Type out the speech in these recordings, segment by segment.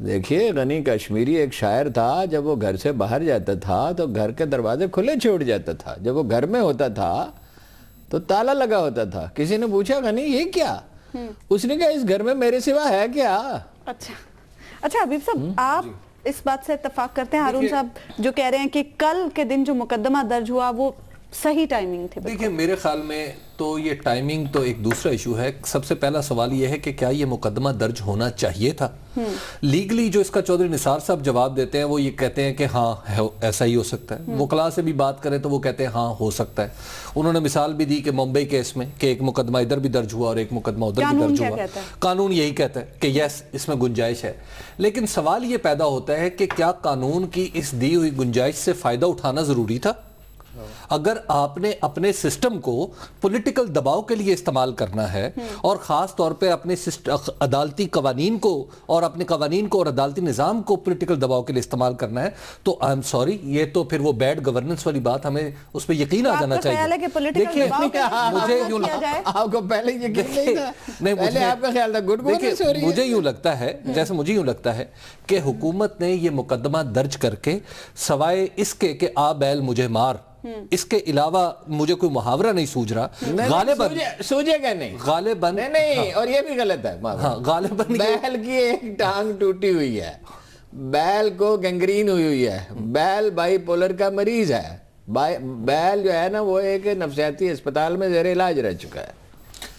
دیکھیے غنی کشمیری ایک شاعر تھا, جب وہ گھر سے باہر جاتا تھا تو گھر کے دروازے کھلے چھوڑ جاتا تھا, جب وہ گھر میں ہوتا تھا تو تالا لگا ہوتا تھا. کسی نے پوچھا غنی یہ کیا؟ اس نے کہا اس گھر میں میرے سوا ہے کیا. اچھا حبیب صاحب, آپ اس بات سے اتفاق کرتے ہیں ہارون صاحب جو کہہ رہے ہیں کہ کل کے دن جو مقدمہ درج ہوا وہ صحیح ٹائمنگ تھے؟ دیکھیں میرے خیال میں تو یہ ٹائمنگ تو ایک دوسرا ایشو ہے. سب سے پہلا سوال یہ ہے کہ کیا یہ مقدمہ درج ہونا چاہیے تھا؟ لیگلی جو اس کا چودھری نثار صاحب جواب دیتے ہیں وہ یہ کہتے ہیں کہ ہاں ایسا ہی ہو سکتا ہے. وکلاء سے بھی بات کریں تو وہ کہتے ہیں ہاں ہو سکتا ہے. انہوں نے مثال بھی دی کہ ممبئی کیس میں کہ ایک مقدمہ ادھر بھی درج ہوا اور ایک مقدمہ ادھر بھی درج ہوا. قانون یہی کہتا ہے کہ یس اس میں گنجائش ہے. لیکن سوال یہ پیدا ہوتا ہے کہ کیا قانون کی اس دی ہوئی گنجائش سے فائدہ اٹھانا ضروری تھا؟ اگر آپ نے اپنے سسٹم کو پولیٹیکل دباؤ کے لیے استعمال کرنا ہے اور خاص طور پہ اپنے عدالتی قوانین کو اور اپنے قوانین کو اور عدالتی نظام کو پولیٹیکل دباؤ کے لیے استعمال کرنا ہے تو آئی ایم سوری, یہ تو پھر وہ بیڈ گورننس والی بات, ہمیں اس پہ یقین آ جانا چاہیے. دیکھیے آپ کو پہلے یقین نہیں تھا, پہلے آپ کا خیال تھا گڈ گورننس ہو رہی ہے. مجھے یوں لگتا ہے جیسے مجھے یوں لگتا ہے کہ حکومت نے یہ مقدمہ درج کر کے سوائے اس کے کہ آ بیل مجھے مار, اس کے علاوہ مجھے کوئی محاورہ نہیں سوچ رہا. غالباً سوچے گا نہیں, غالباً نہیں, اور یہ بھی غلط ہے. غالباً بیل کی ایک ٹانگ ٹوٹی ہوئی ہے, بیل کو گنگرین ہوئی ہے, بیل بائی پولر کا مریض ہے, بیل جو ہے نا وہ ایک نفسیاتی اسپتال میں زیر علاج رہ چکا ہے,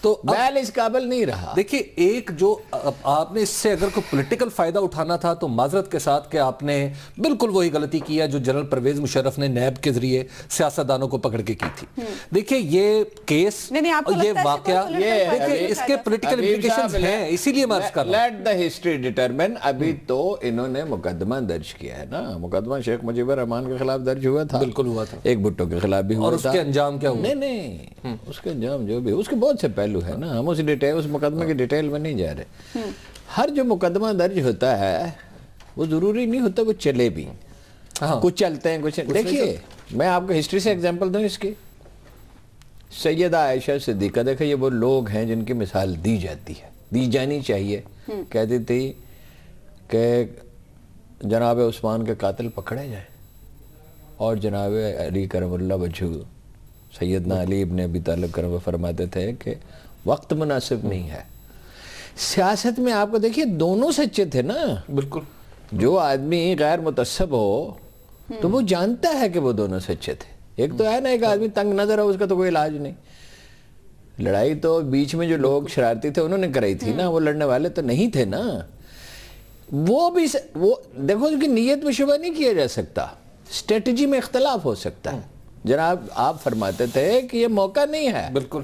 تو بیل اس قابل نہیں رہا. دیکھیے ایک جو آپ نے اس سے اگر کوئی پولیٹیکل فائدہ اٹھانا تھا تو معذرت کے ساتھ کہ آپ نے بالکل وہی غلطی کیا جو جنرل پرویز مشرف نے نیب کے ذریعے سیاستدانوں کو پکڑ کے کی تھی. دیکھیے یہ کیس, یہ واقعہ, دیکھیے اس کے پولیٹیکل امپلیکیشنز ہیں, اسی لیے میں عرض کر رہا ہوں. Let the history determine. ابھی تو انہوں نے مقدمہ درج کیا ہے نا, مقدمہ شیخ مجیب الرحمان کے خلاف درج ہوا تھا, بالکل ہوا تھا, ایک بھٹو کے خلاف بھی ہوا تھا, اور اس کے انجام کیا ہوا؟ نہیں اس کے انجام جو بھی, اس کے بہت سے پہلو ہے نا, ہم اس مقدمے کی ڈیٹیل میں نہیں جا رہے. ہر جو مقدمہ درج ہوتا ہے وہ ضروری نہیں ہوتا وہ چلے بھی, کچھ چلتے ہیں کچھ. دیکھیے میں آپ کو ہسٹری سے ایگزامپل دوں اس کی. سیدہ عائشہ صدیقہ, دیکھیں یہ وہ لوگ ہیں جن کی مثال دی جاتی ہے, دی جانی چاہیے. کہتی تھی کہ جناب عثمان کے قاتل پکڑے جائیں, اور جناب علی کرم اللہ وجہ سیدنا علی ابن ابی طالب کرم فرماتے تھے کہ وقت مناسب نہیں ہے. سیاست میں آپ کو دیکھیے دونوں سچے تھے نا. بالکل, جو آدمی غیر متعصب ہو تو وہ جانتا ہے کہ وہ دونوں سچے تھے. ایک تو ہے نا ایک آدمی تنگ نظر ہو, اس کا تو کوئی علاج نہیں. لڑائی تو بیچ میں جو لوگ شرارتی تھے انہوں نے کرائی تھی نا, وہ لڑنے والے تو نہیں تھے نا. وہ بھی وہ دیکھو اس کی نیت میں شبہ نہیں کیا جا سکتا, اسٹریٹجی میں اختلاف ہو سکتا ہے. جناب آپ فرماتے تھے کہ یہ موقع نہیں ہے. بالکل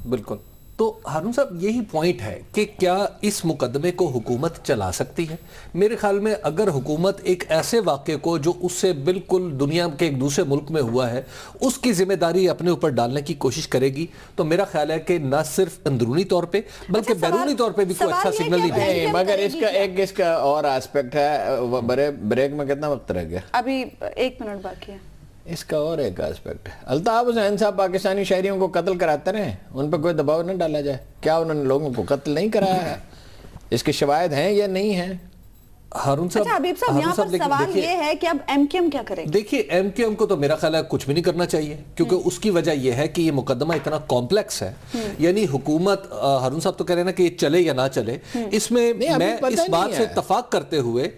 بالکل. تو ہارون صاحب یہی پوائنٹ ہے کہ کیا اس مقدمے کو حکومت چلا سکتی ہے؟ میرے خیال میں اگر حکومت ایک ایسے واقعے کو جو اس سے بالکل دنیا کے ایک دوسرے ملک میں ہوا ہے اس کی ذمہ داری اپنے اوپر ڈالنے کی کوشش کرے گی تو میرا خیال ہے کہ نہ صرف اندرونی طور پہ بلکہ بیرونی طور پہ بھی کوئی اچھا سگنل نہیں بھیجے. مگر اس کا اور آسپیکٹ ہے, بریک میں کتنا وقت رہ گیا؟ ابھی 1 منٹ باقی ہے. اس کا اور ایک آسپیکٹ ہے, الطاف حسین صاحب پاکستانی شہریوں کو قتل کراتے رہے, ان پہ کوئی دباؤ نہ ڈالا جائے. کیا انہوں نے لوگوں کو قتل نہیں کرایا ہے؟ اس کے شواہد ہیں یا نہیں ہیں؟ ہارون صاحب, اچھا حبیب صاحب, یہاں پر سوال یہ ہے کہ اب ایم کیو ایم کیا کرے؟ دیکھیے ایم کیو ایم کو تو میرا خیال ہے کچھ بھی نہیں کرنا چاہیے, کیونکہ اس کی وجہ یہ ہے کہ یہ مقدمہ اتنا کمپلیکس ہے. یعنی حکومت, ہارون صاحب تو کہہ رہے ہیں نا کہ یہ چلے یا نہ چلے, اس میں میں اس بات سے اتفاق کرتے ہوئے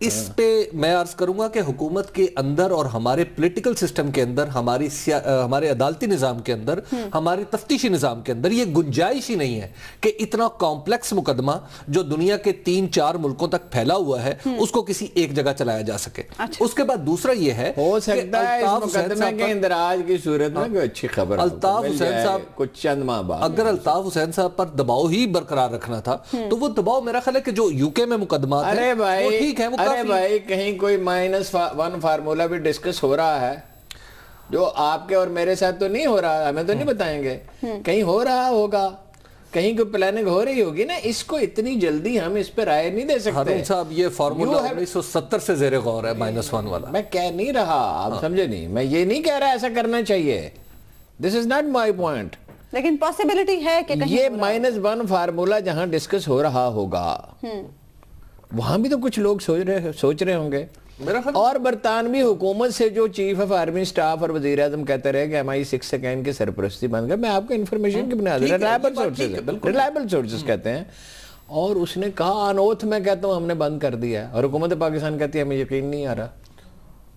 اس پہ میں عرض کروں گا کہ حکومت کے اندر اور ہمارے پولیٹیکل سسٹم کے اندر, ہمارے عدالتی نظام کے اندر, ہمارے تفتیشی نظام کے اندر یہ گنجائش ہی نہیں ہے کہ اتنا کمپلیکس مقدمہ جو دنیا کے 3-4 ملکوں تک پھیلا ہوا ہے اس کو کسی ایک جگہ چلایا جا سکے. اس کے بعد دوسرا یہ ہے ہو سکتا ہے اس مقدمے کے اندراج کی صورت میں کوئی اچھی خبر الطاف حسین صاحب کچھ چند ماہ بعد, اگر الطاف حسین صاحب پر دباؤ ہی برقرار رکھنا تھا تو وہ دباؤ میرا خیال ہے کہ جو یو کے میں مقدمات ہیں وہ ٹھیک ہے. ارے بھائی کہیں کوئی -1 فارمولا بھی ڈسکس ہو رہا ہے جو آپ کے اور میرے ساتھ تو نہیں ہو رہا, ہمیں تو نہیں بتائیں گے, کہیں ہو رہا ہوگا, کہیں کوئی پلاننگ ہو رہی ہوگی نا. اس کو اتنی جلدی ہم اس پہ رائے نہیں دے سکتے. ہارون صاحب یہ فارمولا 1970 سے زیر غور ہے -1 والا. میں کہہ نہیں رہا, آپ سمجھے نہیں, میں یہ نہیں کہہ رہا ایسا کرنا چاہیے. دس از ناٹ مائی پوائنٹ. لیکن پاسبلٹی ہے کہ یہ -1 فارمولا جہاں ڈسکس ہو رہا ہوگا وہاں بھی تو کچھ لوگ سوچ رہے ہوں گے. اور برطانوی حکومت سے جو چیف آف آرمی سٹاف اور وزیر اعظم کہتے رہے کہ MI6 سے ان کی سرپرستی بند کر, میں آپ کو انفارمیشن کی بنیاد ریلائبل سورسز کہتے ہیں, اور اس نے کہا آن اوتھ میں کہتا ہوں ہم نے بند کر دیا ہے, اور حکومت پاکستان کہتی ہے ہمیں یقین نہیں آ رہا.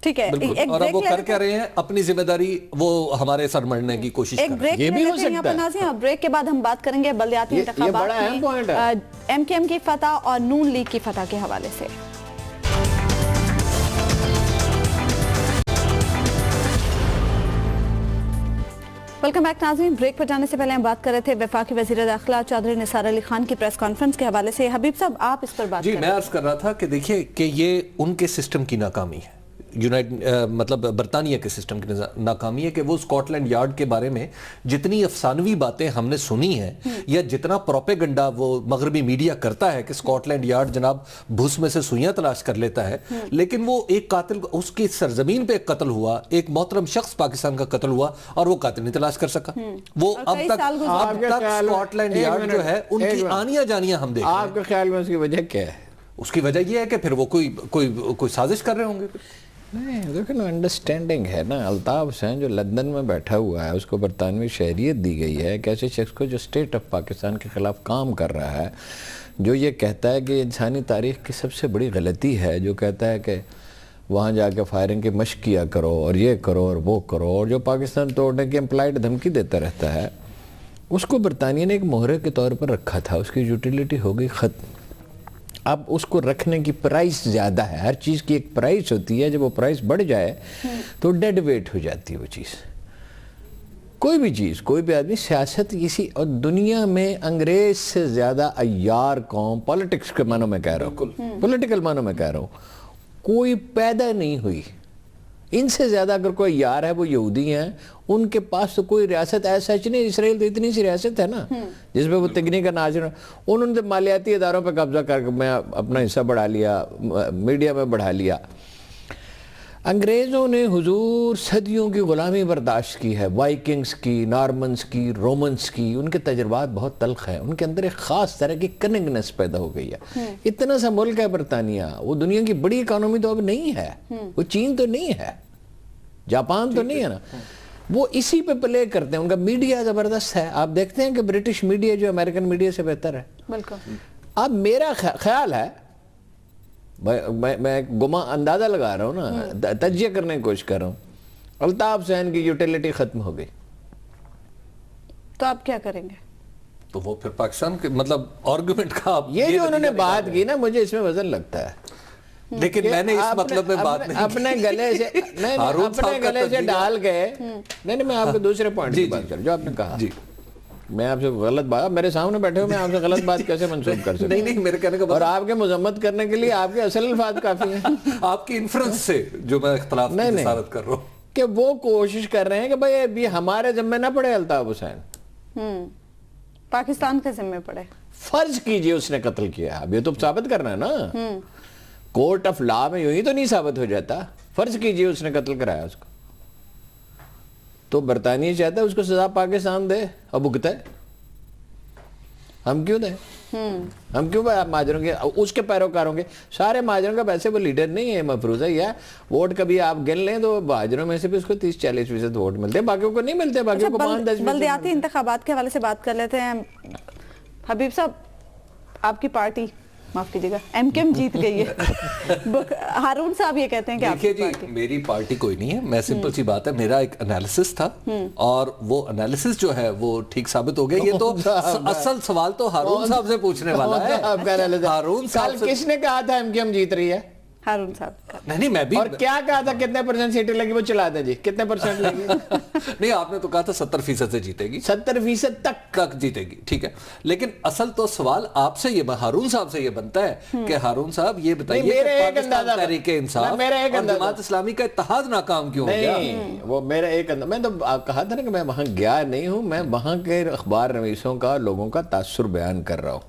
ٹھیک ہے, اور اب وہ کر کیا رہے ہیں, اپنی ذمہ داری وہ ہمارے سر مڑنے کی کوشش کر رہے ہیں. یہ بھی ہو سکتا ہے. بریک کے بعد ہم بات کریں گے بلدیاتی انتخابات میں MKM کی فتح اور نون لیگ کی فتح کے حوالے سے. ویلکم بیک ناظرین. بریک پر جانے سے پہلے ہم بات کر رہے تھے وفاقی وزیر داخلہ چودھری نثار علی خان کی پریس کانفرنس کے حوالے سے. حبیب صاحب آپ اس پر بات جی میں عرض کر رہا تھا کہ دیکھیے کہ یہ ان کے سسٹم کی ناکامی ہے, مطلب برطانیہ کے سسٹم کی ناکامی ہے کہ وہ اسکاٹ لینڈ یارڈ کے بارے میں جتنی افسانوی باتیں ہم نے سنی ہیں یا جتنا پروپیگنڈا وہ مغربی میڈیا کرتا ہے کہ اسکاٹ لینڈ یارڈ جناب بھوس میں سے سوئیاں تلاش کر لیتا ہے, لیکن وہ ایک قاتل, اس کی سرزمین پہ ایک قتل ہوا, ایک محترم شخص پاکستان کا قتل ہوا اور وہ قاتل نہیں تلاش کر سکا. وہ اب تک اسکاٹ لینڈ یارڈ جو ہے ان کی آنیاں جانیاں ہم دیکھ رہے ہیں. آپ کے خیال میں اس کی وجہ کیا ہے؟ اس کی وجہ یہ ہے کہ پھر وہ کوئی سازش کر رہے ہوں گے. نہیں دیکھیں نا, انڈرسٹینڈنگ ہے نا. الطاف حسین جو لندن میں بیٹھا ہوا ہے, اس کو برطانوی شہریت دی گئی ہے, ایک ایسے شخص کو جو اسٹیٹ آف پاکستان کے خلاف کام کر رہا ہے, جو یہ کہتا ہے کہ انسانی تاریخ کی سب سے بڑی غلطی ہے, جو کہتا ہے کہ وہاں جا کے فائرنگ کی مشق کیا کرو اور یہ کرو اور وہ کرو, اور جو پاکستان توڑنے کی امپلائڈ دھمکی دیتا رہتا ہے, اس کو برطانیہ نے ایک مہرے کے طور پر رکھا تھا. اس کی یوٹیلیٹی ہو گئی ختم. اب اس کو رکھنے کی پرائس زیادہ ہے. ہر چیز کی ایک پرائس ہوتی ہے, جب وہ پرائس بڑھ جائے تو ڈیڈ ویٹ ہو جاتی ہے وہ چیز. کوئی بھی چیز, کوئی بھی آدمی, سیاست کسی, اور دنیا میں انگریز سے زیادہ عیار قوم, پولیٹکس کے معنوں میں کہہ رہا ہوں, پولیٹیکل معنوں میں کہہ رہا ہوں, کوئی پیدا نہیں ہوئی. ان سے زیادہ اگر کوئی یار ہے وہ یہودی ہیں. ان کے پاس تو کوئی ریاست ایسا نہیں. اسرائیل تو اتنی سی ریاست ہے نا جس پہ وہ تکنیک کا ناظر, انہوں نے مالیاتی اداروں پہ قبضہ کر کے میں اپنا حصہ بڑھا لیا, میڈیا میں بڑھا لیا. انگریزوں نے حضور صدیوں کی غلامی برداشت کی ہے, وائکنگز کی, نارمنز کی, رومنز کی. ان کے تجربات بہت تلخ ہیں. ان کے اندر ایک خاص طرح کی کننگنس پیدا ہو گئی ہے. اتنا سا ملک ہے برطانیہ, وہ دنیا کی بڑی اکانومی تو اب نہیں ہے, وہ چین تو نہیں ہے, جاپان تو نہیں ہے نا. وہ اسی پہ پلے کرتے ہیں. ان کا میڈیا زبردست ہے. آپ دیکھتے ہیں کہ برٹش میڈیا جو امریکن میڈیا سے بہتر ہے. بالکل. اب میرا خیال ہے, میں اندازہ لگا رہا ہوں نا, تجزیہ کرنے کی کوشش کر رہا ہوں, الطاف حسین کی یوٹیلیٹی ختم ہو گئی. تو آپ کیا کریں گے؟ تو وہ پھر پاکستان کے مطلب آرگومنٹ کا یہ جو انہوں نے بات کی نا, مجھے اس میں وزن لگتا ہے. لیکن میں نے اس مطلب میں بات نہیں اپنے گلے سے اپنے گلے سے ڈال کے, نہیں میں آپ کو دوسرے پوائنٹ کی بات کروں جو آپ نے کہا. میں آپ سے غلط بات, میرے سامنے بیٹھے ہو, میں آپ سے غلط بات کیسے منسوخ کر سکتا ہوں؟ نہیں میرے کہنے کا, اور آپ کے مذمت کرنے کے لیے آپ کے اصل الفاظ کافی ہیں. آپ کی انفرنس سے جو میں اختلاف کی جسارت کر رہا ہوں کہ وہ کوشش کر رہے ہیں کہ بھئی ابھی ہمارے ذمہ نہ پڑے الطاف حسین, پاکستان کے ذمہ پڑے. فرض کیجئے اس نے قتل کیا, اب یہ تو ثابت کرنا ہے نا, کورٹ آف لا میں یوں ہی تو نہیں ثابت ہو جاتا. فرض کیجئے اس نے قتل کرایا اس کو, تو برطانیہ چاہتا ہے اس کو سزا پاکستان دے اور بھگتے. ہم کیوں دیں؟ ہم کیوں مہاجروں کے, اس کے پیروکاروں کے, سارے مہاجروں کا ویسے وہ لیڈر نہیں ہے مفروضہ. یا ووٹ کبھی آپ گن لیں تو مہاجروں میں سے بھی اس کو 30-40% ووٹ ملتے ہیں, باقیوں کو نہیں ملتے, باقیوں کو 5-10%. بلدیاتی انتخابات کے حوالے سے بات کر لیتے ہیں. حبیب صاحب, آپ کی پارٹی, معاف کیجیے گا, MKM جیت گئی ہے. ہارون صاحب یہ کہتے ہیں کہ آپ کی پارٹی. میری پارٹی کوئی نہیں ہے, میں سمپل سی بات ہے, میرا ایک انالیسس تھا اور وہ انالیسس جو ہے وہ ٹھیک ثابت ہو گیا. یہ تو اصل سوال تو ہارون صاحب سے پوچھنے والا ہے. ہارون صاحب کس نے کہا تھا MKM جیت رہی ہے؟ ہارون صاحب. نہیں میں بھی, اور کیا کہا تھا کتنے % سیٹیں لگی, وہ چلا دیں جی, کتنے % لگی؟ نہیں آپ نے تو کہا تھا 70% سے جیتے گی, 70% تک جیتے گی, ٹھیک ہے. لیکن اصل تو سوال آپ سے یہ, ہارون صاحب سے یہ بنتا ہے کہ ہارون صاحب یہ بتائیے کہ پاکستان تحریک انصاف اور جماعت اسلامی کا اتحاد ناکام کیوں ہو گیا؟ وہ میرا ایک اندازہ, میں تو کہا تھا نا کہ میں وہاں گیا نہیں ہوں, میں وہاں کے اخبار نویسوں کا, لوگوں کا تاثر بیان کر رہا ہوں.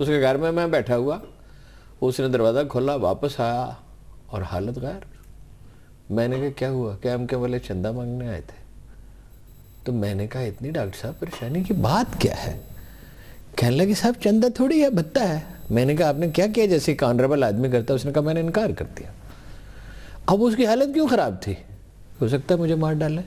اس کے گھر میں بیٹھا ہوا, اس نے دروازہ کھولا, واپس آیا اور حالت غیر. میں نے کہا کیا ہوا؟ کہ ایم کیو والے چندہ مانگنے آئے تھے. تو میں نے کہا اتنی ڈاکٹر صاحب پریشانی کی بات کیا ہے؟ کہنے لگے صاحب چندہ تھوڑی ہے, بھتہ ہے. میں نے کہا آپ نے کیا کیا جیسے ایک آنریبل آدمی کرتا ہے؟ اس نے کہا میں نے انکار کر دیا. اب اس کی حالت کیوں خراب تھی؟ ہو سکتا ہے مجھے مار ڈالے.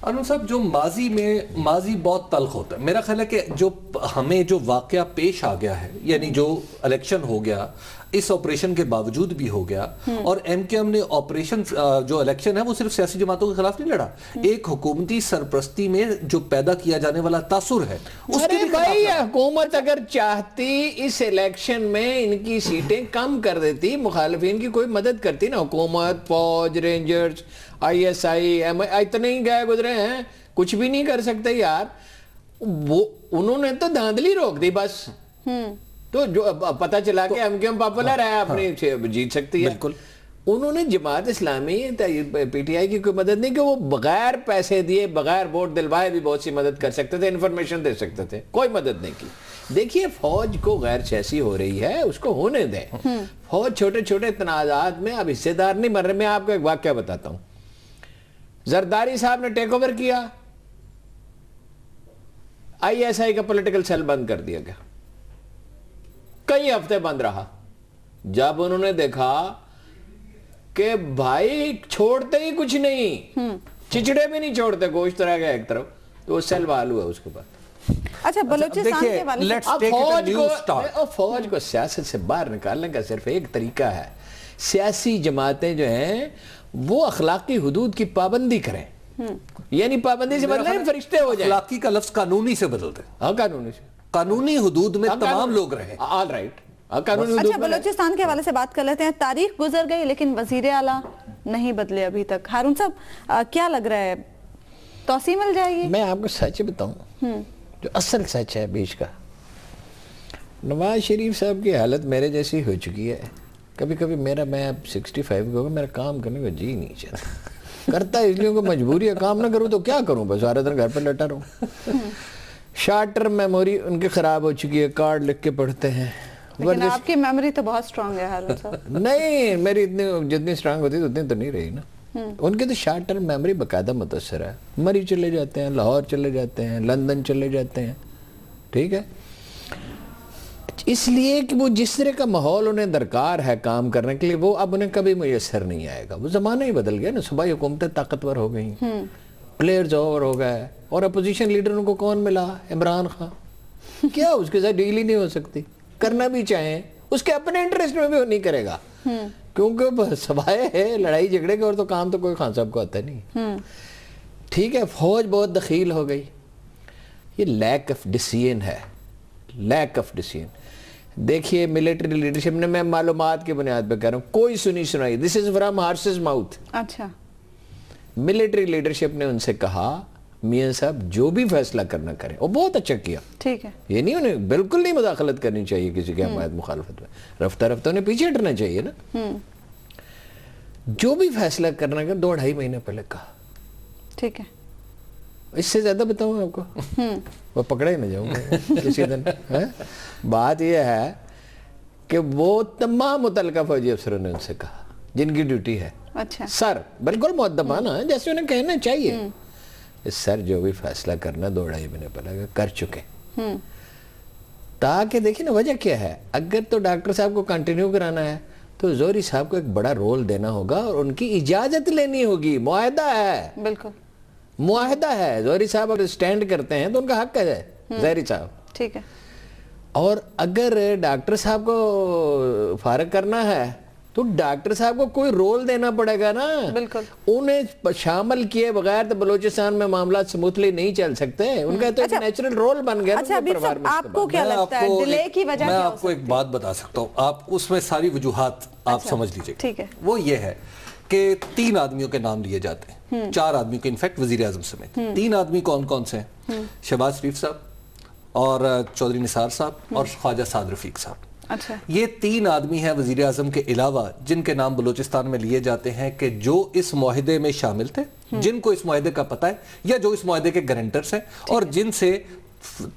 انور صاحب, جو ماضی بہت تلخ ہوتا ہے. میرا خیال ہے کہ جو ہمیں جو واقعہ پیش آ گیا ہے, یعنی جو الیکشن ہو گیا, اس آپریشن کے باوجود بھی ہو گیا, اور ایم کیو ایم نے آپریشن جو الیکشن ہے وہ صرف سیاسی جماعتوں کے خلاف نہیں لڑا, ایک حکومتی سرپرستی میں جو پیدا کیا جانے والا تاثر ہے اس کے بھی بھائی حکومت اگر چاہتی اس الیکشن میں ان کی سیٹیں کم کر دیتی, مخالفین کی کوئی مدد کرتی نا. حکومت, فوج, رینجرز, آئی ایس آئی, اتنے ہی گئے گزرے ہیں, کچھ بھی نہیں کر سکتے یار. وہ انہوں نے تو دھاندلی روک دی بس. تو جو پتہ چلا کہ ایم کیو ایم پاپولر ہے, اپنی جیت سکتی ہے. بالکل. انہوں نے Jamaat Islami P T I کی کوئی مدد نہیں, کہ وہ بغیر پیسے دیے, بغیر ووٹ دلوائے بھی بہت سی مدد کر سکتے تھے, انفارمیشن دے سکتے تھے. کوئی مدد نہیں کی. دیکھیے فوج کو غیر سیاسی ہو رہی ہے, اس کو ہونے دیں. فوج چھوٹے چھوٹے تنازعات میں اب حصے دار نہیں بن رہے. میں آپ کو ایک واقعہ بتاتا ہوں. زرداری صاحب نے ٹیک اوور کیا, آئی ایس آئی کا پولیٹیکل سیل بند کر دیا گیا, کئی ہفتے بند رہا. جب انہوں نے دیکھا کہ بھائی چھوڑتے ہی کچھ نہیں, چچڑے بھی نہیں چھوڑتے, گوشت رہ گیا ایک طرف, تو وہ سیل بحال ہوا اس کے بعد. اچھا بلوچستان کے والے فوج کو سیاست سے باہر نکالنے کا صرف ایک طریقہ ہے, سیاسی جماعتیں جو ہیں وہ اخلاقی حدود کی پابندی کریں. یعنی پابندی سے مطلب فرشتے ہو جائیں. اخلاقی کا لفظ قانونی سے بدلتے ہیں. ہاں قانونی سے, قانونی حدود میں تمام لوگ رہیں. All right. قانونی اچھا بلوچستان کے حوالے سے بات کر لیتے ہیں. تاریخ گزر گئی لیکن وزیر اعلیٰ نہیں بدلے ابھی تک. ہارون صاحب کیا لگ رہا ہے, توسیع مل جائے گی؟ میں آپ کو سچ بتاؤں, جو اصل سچ ہے بیچ کا, نواز شریف صاحب کی حالت میرے جیسی ہو چکی ہے. کبھی کبھی میں اب 65 کے ہوگا, میرا کام کرنے کا جی نہیں چاہتا. کرتا ہے اس لیے کہ مجبوری ہے, کام نہ کروں تو کیا کروں, بس سارے دن گھر پہ لیٹا رہوں. شارٹ ٹرم میموری ان کی خراب ہو چکی ہے, کارڈ لکھ کے پڑھتے ہیں. لیکن آپ کی میموری تو بہت سٹرونگ ہے ہارون صاحب. نہیں, میری جتنی سٹرونگ ہوتی اتنی تو نہیں رہی نا. ان کی تو شارٹ ٹرم میموری باقاعدہ متاثر ہے. مری چلے جاتے ہیں, لاہور چلے جاتے ہیں, لندن چلے جاتے ہیں, ٹھیک ہے, اس لیے کہ وہ جس طرح کا ماحول انہیں درکار ہے کام کرنے کے لیے, وہ اب انہیں کبھی میسر نہیں آئے گا. وہ زمانہ ہی بدل گیا نا, صوبائی حکومتیں طاقتور ہو گئیں, پلیئرز اوور ہو گئے, اور اپوزیشن لیڈر ان کو کون ملا؟ عمران خان. کیا اس کے ساتھ ڈیل ہی نہیں ہو سکتی؟ کرنا بھی چاہیں اس کے اپنے انٹرسٹ میں بھی وہ نہیں کرے گا, کیونکہ سوائے ہے لڑائی جھگڑے کے اور تو کام تو کوئی خان صاحب کو آتا نہیں. ٹھیک ہے, فوج بہت دخیل ہو گئی. یہ لیک آف ڈیسیژن ہے, لیک آف ڈیسیژن. دیکھیے ملٹری لیڈرشپ نے, میں معلومات کی بنیاد پہ کہہ رہا ہوں, کوئی سنی سنائی, دس از فرام ہارسز ماؤتھ. اچھا, ملٹری لیڈرشپ نے ان سے کہا میاں صاحب جو بھی فیصلہ کرنا کریں, اور بہت اچھا کیا. ٹھیک ہے, یہ نہیں, انہیں بالکل نہیں مداخلت کرنی چاہیے کسی کی حمایت مخالفت میں, رفتہ رفتہ انہیں پیچھے ہٹنا چاہیے نا. جو بھی فیصلہ کرنا کر 2-2.5 مہینے پہلے کہا. ٹھیک ہے, اس سے زیادہ بتاؤں آپ کو, وہ پکڑے نہ جاؤں کسی دن. بات یہ ہے کہ وہ تمام متعلقہ فوجی افسروں نے ان سے کہا جن کی ڈیوٹی ہے, اچھا سر بالکل مؤدبانہ جیسے انہیں کہنا چاہیے, سر جو بھی فیصلہ کرنا 2-2.5 مہینے پہلے کر چکے, تاکہ دیکھیں نا وجہ کیا ہے. اگر تو ڈاکٹر صاحب کو کنٹینیو کرانا ہے تو زوہری صاحب کو ایک بڑا رول دینا ہوگا اور ان کی اجازت لینی ہوگی. معاہدہ ہے, بالکل معاہدہ ہے. زوہری صاحب اگر سٹینڈ کرتے ہیں تو ان کا حق ہے زہری صاحب. ٹھیک ہے, اور اگر ڈاکٹر صاحب کو فارغ کرنا ہے تو ڈاکٹر صاحب کو کوئی رول دینا پڑے گا نا. بالکل, انہیں شامل کیے بغیر تو بلوچستان میں معاملات سموتھلی نہیں چل سکتے. ان کا تو ایک نیچرل رول بن گیا. اچھا حبیب صاحب, آپ کو کیا لگتا ہے ڈیلے کی وجہ میں کیا ہو آپ کو ایک بات بتا سکتا ہوں, آپ اس میں ساری وجوہات آپ سمجھ لیجئے. ٹھیک ہے, وہ یہ ہے کہ 3 آدمیوں کے نام لیے جاتے ہیں, 4 آدمیوں کے, انفیکٹ وزیر اعظم سمیت. 3 آدمی کون کون سے ہیں؟ شہباز شریف صاحب اور چودھری نثار صاحب اور خواجہ سعد رفیق صاحب. اچھا, یہ 3 آدمی ہیں وزیر اعظم کے علاوہ جن کے نام بلوچستان میں لیے جاتے ہیں کہ جو اس معاہدے میں شامل تھے, جن کو اس معاہدے کا پتہ ہے یا جو اس معاہدے کے گارنٹرز ہیں, اور جن سے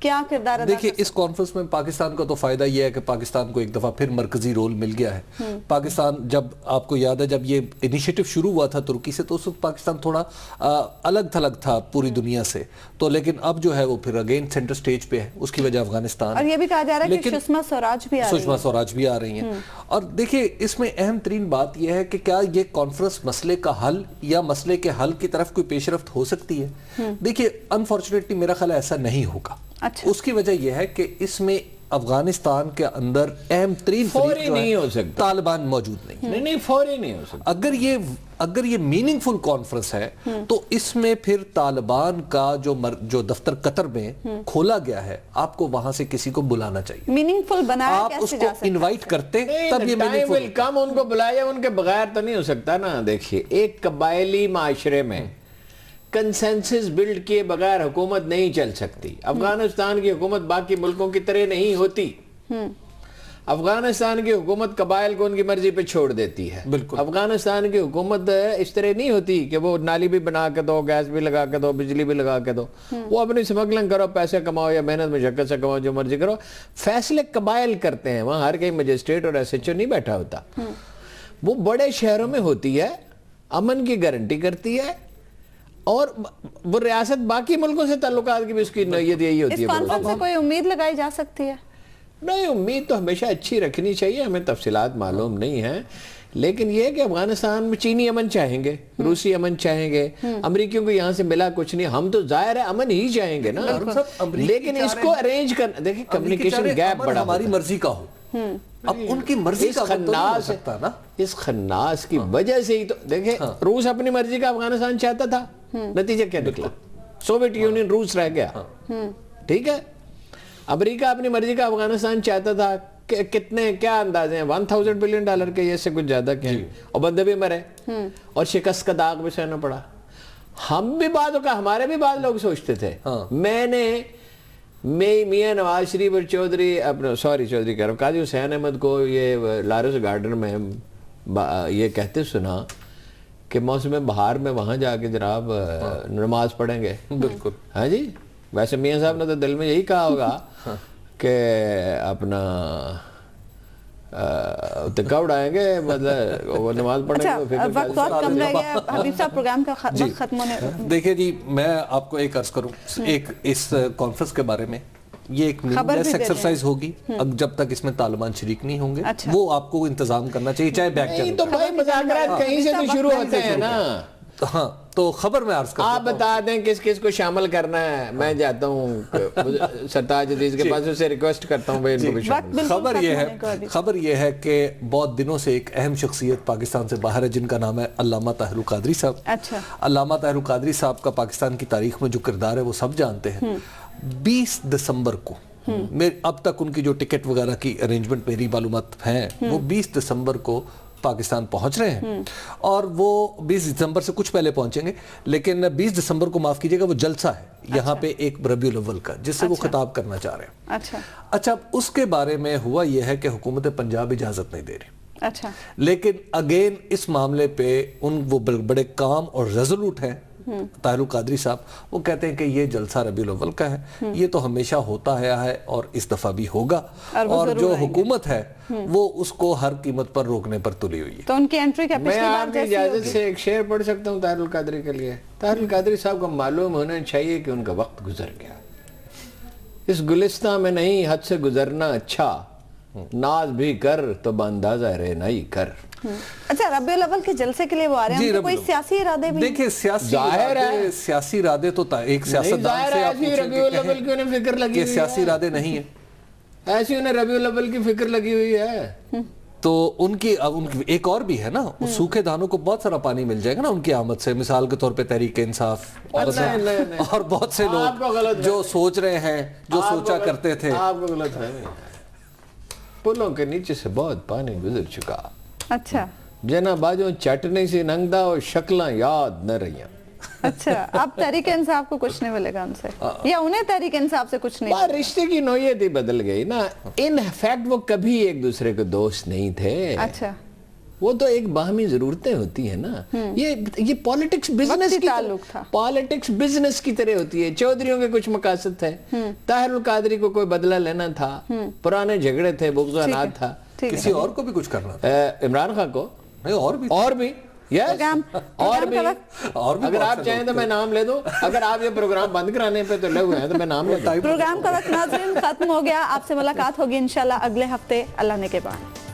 کیا کردار ادا دیکھیں اس کانفرنس میں پاکستان کا تو فائدہ یہ ہے کہ پاکستان کو ایک دفعہ پھر مرکزی رول مل گیا ہے. پاکستان جب آپ کو یاد ہے جب یہ انیشیٹو شروع ہوا تھا ترکی سے تو اس وقت پاکستان تھوڑا الگ تھلگ تھا پوری دنیا سے, تو لیکن اب جو ہے وہ پھر اگین سینٹر سٹیج پہ ہے, اس کی وجہ افغانستان. اور یہ بھی کہا جا رہا ہے کہ سشما سوراج بھی آ رہی ہیں. اور دیکھیں اس میں اہم ترین بات یہ ہے کہ کیا یہ کانفرنس مسئلے کا حل یا مسئلے کے حل کی طرف کوئی پیش رفت ہو سکتی ہے؟ دیکھیے انفارچونیٹلی میرا خیال ایسا نہیں ہوگا. اس کی وجہ یہ ہے کہ اس میں افغانستان کے اندر اہم ترین فوری نہیں ہو سکتا, طالبان موجود نہیں فوری نہیں ہو سکتا. اگر یہ میننگ فل کانفرنس ہے تو اس میں پھر طالبان کا جو دفتر قطر میں کھولا گیا ہے آپ کو وہاں سے کسی کو بلانا چاہیے. میننگ فل بنایا آپ اس کو انوائٹ کرتے تب یہ میننگ فل. کم ان کو بلایا, ان کے بغیر تو نہیں ہو سکتا نا. دیکھیے ایک قبائلی معاشرے میں کنسنسس بلڈ کیے بغیر حکومت نہیں چل سکتی. افغانستان کی حکومت باقی ملکوں کی طرح نہیں ہوتی. افغانستان کی حکومت قبائل کو ان کی مرضی پہ چھوڑ دیتی ہے. بالکل. افغانستان کی حکومت اس طرح نہیں ہوتی کہ وہ نالی بھی بنا کے دو, گیس بھی لگا کے دو, بجلی بھی لگا کے دو. وہ اپنی سمگلنگ کرو, پیسے کماؤ یا محنت مشقت سے کماؤ, جو مرضی کرو. فیصلے قبائل کرتے ہیں, وہاں ہر کہیں مجسٹریٹ اور ایس ایچ او نہیں بیٹھا ہوتا. وہ بڑے شہروں میں ہوتی ہے, امن کی گارنٹی کرتی ہے, اور وہ ریاست باقی ملکوں سے تعلقات کی بھی اس کی نوعیت یہی ہوتی ہے. اس کانفرنس سے کوئی امید لگائی جا سکتی ہے؟ نہیں, امید تو ہمیشہ اچھی رکھنی چاہیے. ہمیں تفصیلات معلوم نہیں ہیں, لیکن یہ کہ افغانستان میں چینی امن چاہیں گے, روسی امن چاہیں گے, امریکیوں کو یہاں سے ملا کچھ نہیں. ہم تو ظاہر ہے امن ہی چاہیں گے نا, لیکن اس کو ارینج کرنا. دیکھیں کمیونیکیشن گیپ بڑا, ہماری مرضی کا ہو. اب ان کی مرضی کا تو نہیں ہو سکتا نا. اس خناس کی وجہ سے ہی تو دیکھیں روس اپنی مرضی کا افغانستان چاہتا تھا, نتیجہ کیا نکلا؟ سوویت یونین روس رہ گیا. ٹھیک ہے, امریکہ اپنی مرضی کا افغانستان چاہتا تھا. کتنے کیا اندازے ہیں, $1000 بلین کے, یہ سے کچھ زیادہ کیا, اور بندے بھی مرے اور شکست کا داغ بھی سہنا پڑا. ہم بھی ہمارے بھی بعض لوگ سوچتے تھے. میں نے میاں نواز شریف اور چودھری کہہ رہا ہوں, قاضی حسین احمد کو یہ لارس گارڈن میں یہ کہتے سنا کہ موسم بہار میں وہاں جا کے جناب نماز پڑھیں گے. بالکل. ہاں جی, ویسے میاں صاحب نے تو دل میں یہی کہا ہوگا کہ اپنا تکا اڑائیں گے, مطلب وہ نماز پڑھیں گے. وقت بہت کم رہ گیا حبیب صاحب, پروگرام کا وقت ختم ہونے. دیکھیں جی, میں آپ کو ایک عرض کروں ایک اس کانفرنس کے بارے میں. یہ ایک میننگلیس ایکسرسائز ہوگی جب تک اس میں طالبان شریک نہیں ہوں گے. وہ آپ کو انتظام کرنا چاہیے, چاہے بیک چینل. تو بھائی مذاکرات کہیں سے تو شروع ہوتے ہیں نا. ہاں, تو خبر میں عرض کرتا ہوں, آپ بتا دیں کس کس کو شامل کرنا ہے. میں جاتا ہوں سرتاج عزیز کے پاس, اسے ریکویسٹ کرتا ہوں. خبر یہ ہے کہ بہت دنوں سے ایک اہم شخصیت پاکستان سے باہر ہے, جن کا نام ہے علامہ طاہر القادری صاحب. علامہ طاہر القادری صاحب کا پاکستان کی تاریخ میں جو کردار ہے وہ سب جانتے ہیں. 20 دسمبر کو اب تک ان کی جو ٹکٹ وغیرہ کی ارینجمنٹ میری معلومات ہیں, وہ 20 دسمبر کو پاکستان پہنچ رہے ہیں. اور وہ 20 دسمبر سے کچھ پہلے پہنچیں گے, لیکن 20 دسمبر کو معاف کیجئے گا, وہ جلسہ ہے یہاں پہ ایک ربیع الاول کا, جس سے وہ خطاب کرنا چاہ رہے ہیں. اچھا, اس کے بارے میں ہوا یہ ہے کہ حکومت پنجاب اجازت نہیں دے رہی. لیکن اگین اس معاملے پہ وہ بڑے کام اور ریزولوٹ ہیں طاہر القادری صاحب. وہ کہتے ہیں کہ یہ جلسہ ربیع الاول کا ہے, یہ تو ہمیشہ ہوتا آیا ہے اور اس دفعہ بھی ہوگا, اور جو حکومت ہے وہ اس کو ہر قیمت پر روکنے پر تلی ہوئی ہے. تو ان کی انٹری کا میں آپ کی اجازت سے ایک شعر پڑھ سکتا ہوں طاہر القادری کے لیے. طاہر القادری صاحب کو معلوم ہونا چاہیے کہ ان کا وقت گزر گیا. اس گلستان میں نہیں حد سے گزرنا اچھا, ناز بھی کر تو باندازہ رہنائی کر. اچھا, ربیع الاول کے جلسے کے لیے وہ آ رہے ہیں, کوئی سیاسی ارادے بھی؟ دیکھیں سیاسی ارادے تو ایک سیاستدان سے آپ ربیع الاول کی انہیں فکر لگی ہوئی ہے, سیاسی ارادے نہیں ہیں, ایسی انہیں ربیع الاول کی فکر لگی ہوئی ہے. تو ان کی ایک اور بھی ہے نا, سوکھے دانوں کو بہت سارا پانی مل جائے گا نا ان کی آمد سے. مثال کے طور پہ تحریک انصاف اور بہت سے لوگ جو سوچ رہے ہیں, جو سوچا کرتے تھے. آپ کو غلط ہے, پلوں کے نیچے سے بہت پانی گزر چکا. اچھا, جنا باجوں چٹنی سی ننگدا اور شکلاں یاد نہ رہیاں. اچھا, اب تحریک انصاف کو کچھ نہیں ملے گا ان سے, یا انہیں تحریک انصاف سے کچھ نہیں؟ رشتے کی نوعیت ہی بدل گئی نا. ان فیکٹ وہ کبھی ایک دوسرے کے دوست نہیں تھے. اچھا, وہ تو ایک باہمی ضرورتیں ہوتی ہیں نا. یہ پالیٹکس بزنس کی پالیٹکس بزنس کی طرح ہوتی ہے. چودھریوں کے کچھ مقاصد تھے, طاہر القادری کو کوئی بدلہ لینا تھا, پرانے جھگڑے تھے, بغض و عناد تھا, کسی اور کو بھی کچھ کرنا تھا, عمران خان کو اور بھی اور بھی اگر آپ چاہیں تو میں نام لے دوں. اگر آپ یہ پروگرام بند کرانے پہ تو لے ہوئے ہیں تو میں نام لے دوں. پروگرام کا وقت ناظرین ختم ہو گیا. آپ سے ملاقات ہوگی انشاءاللہ اگلے ہفتے اللہ نے کے بعد.